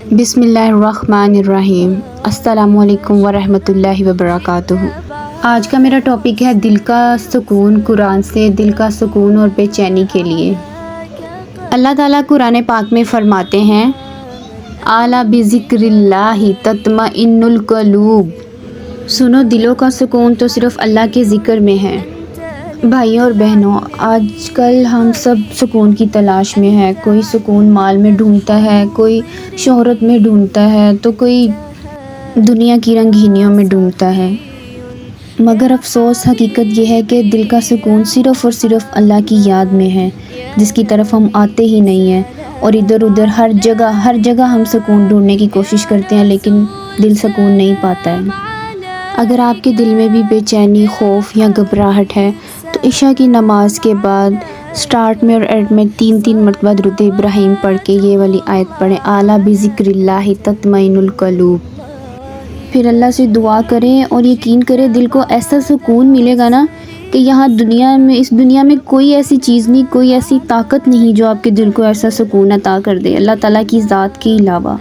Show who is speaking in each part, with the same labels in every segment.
Speaker 1: बिस्मिल्लाहिर्रहमानिर्रहीम। अस्सलामु अलैकुम वरहमतुल्लाहि वबरकातुहू। आज का मेरा टॉपिक है दिल का सुकून, कुरान से दिल का सुकून और बेचैनी के लिए। अल्लाह ताला कुरान पाक में फरमाते हैं, आला बिज़िक्रिल्लाहि तत्मइन्नुल क़ुलूब। सुनो, दिलों का सुकून तो सिर्फ़ अल्लाह के ज़िक्र में है। भाइयों और बहनों, आजकल हम सब सुकून की तलाश में है। कोई सुकून माल में ढूंढता है, कोई शोहरत में ढूंढता है, तो कोई दुनिया की रंगीनियों में ढूंढता है। मगर अफसोस हकीकत यह है कि दिल का सुकून सिर्फ़ और सिर्फ अल्लाह की याद में है, जिसकी तरफ हम आते ही नहीं हैं। और इधर उधर हर जगह हम सुकून ढूंढने की कोशिश करते हैं, लेकिन दिल सुकून नहीं पाता है। अगर आपके दिल में भी बेचैनी, खौफ या घबराहट है तो इशा की नमाज के बाद स्टार्ट में और एंड में 3 मरतबा दुरूद इब्राहीम पढ़ के ये वाली आयत पढ़ें, आला बिज़िक्रिल्लाहि तत्मइन्नुल क़ुलूब। फिर अल्लाह से दुआ करें और यकीन करें दिल को ऐसा सुकून मिलेगा ना कि यहाँ इस दुनिया में कोई ऐसी चीज़ नहीं, कोई ऐसी ताकत नहीं जो आपके दिल को ऐसा सुकून अता कर दे अल्लाह ताला की ज़ात के अलावा।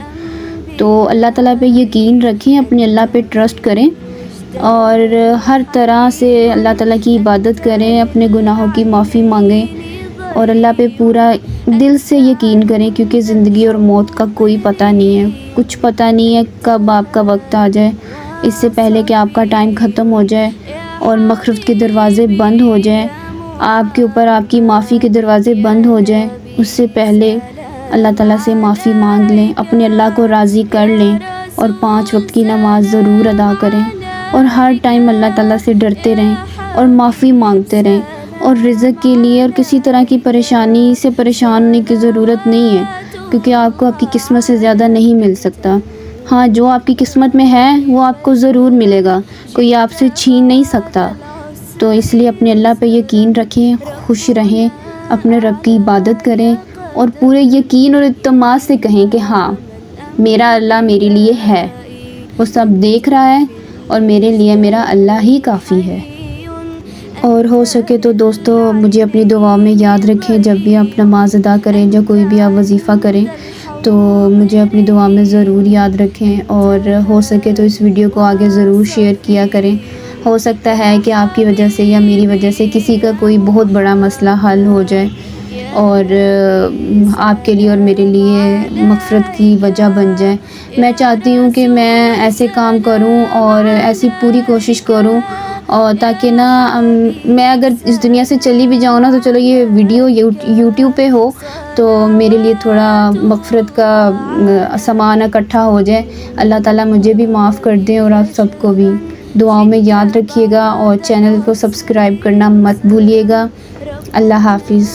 Speaker 1: तो अल्लाह ताला पे यकीन रखें, अपने अल्लाह पे ट्रस्ट करें और हर तरह से अल्लाह ताला की इबादत करें, अपने गुनाहों की माफ़ी मांगें और अल्लाह पे पूरा दिल से यकीन करें, क्योंकि ज़िंदगी और मौत का कोई पता नहीं है। कुछ पता नहीं है कब आपका वक्त आ जाए। इससे पहले कि आपका टाइम ख़त्म हो जाए और मग़फ़िरत के दरवाज़े बंद हो जाएं, आपके ऊपर आपकी माफ़ी के दरवाज़े बंद हो जाएं, उससे पहले अल्लाह ताला से माफ़ी मांग लें, अपने अल्लाह को राज़ी कर लें और 5 वक्त की नमाज़ ज़रूर अदा करें और हर टाइम अल्लाह ताला से डरते रहें और माफ़ी मांगते रहें। और रिज़्क़ के लिए और किसी तरह की परेशानी से परेशान होने की ज़रूरत नहीं है, क्योंकि आपको आपकी किस्मत से ज़्यादा नहीं मिल सकता। हाँ, जो आपकी किस्मत में है वो आपको ज़रूर मिलेगा, कोई आपसे छीन नहीं सकता। तो इसलिए अपने अल्लाह पे यकीन रखें, खुश रहें, अपने रब की इबादत करें और पूरे यकीन और इत्मीनान से कहें कि हाँ, मेरा अल्लाह मेरे लिए है, वो सब देख रहा है और मेरे लिए मेरा अल्लाह ही काफ़ी है। और हो सके तो दोस्तों, मुझे अपनी दुआ में याद रखें। जब भी आप नमाज़ अदा करें, जब कोई भी आप वजीफ़ा करें, तो मुझे अपनी दुआ में ज़रूर याद रखें और हो सके तो इस वीडियो को आगे ज़रूर शेयर किया करें। हो सकता है कि आपकी वजह से या मेरी वजह से किसी का कोई बहुत बड़ा मसला हल हो जाए और आपके लिए और मेरे लिए मग़फ़िरत की वजह बन जाए। मैं चाहती हूँ कि मैं ऐसे काम करूँ और ऐसी पूरी कोशिश करूँ और ताकि ना मैं अगर इस दुनिया से चली भी जाऊँ ना, तो चलो ये वीडियो यूट्यूब पे हो तो मेरे लिए थोड़ा मग़फ़िरत का सामान इकट्ठा हो जाए। अल्लाह ताला मुझे भी माफ़ कर दे और आप सबको भी दुआओं में याद रखिएगा और चैनल को सब्सक्राइब करना मत भूलिएगा। अल्लाह हाफ़िज़।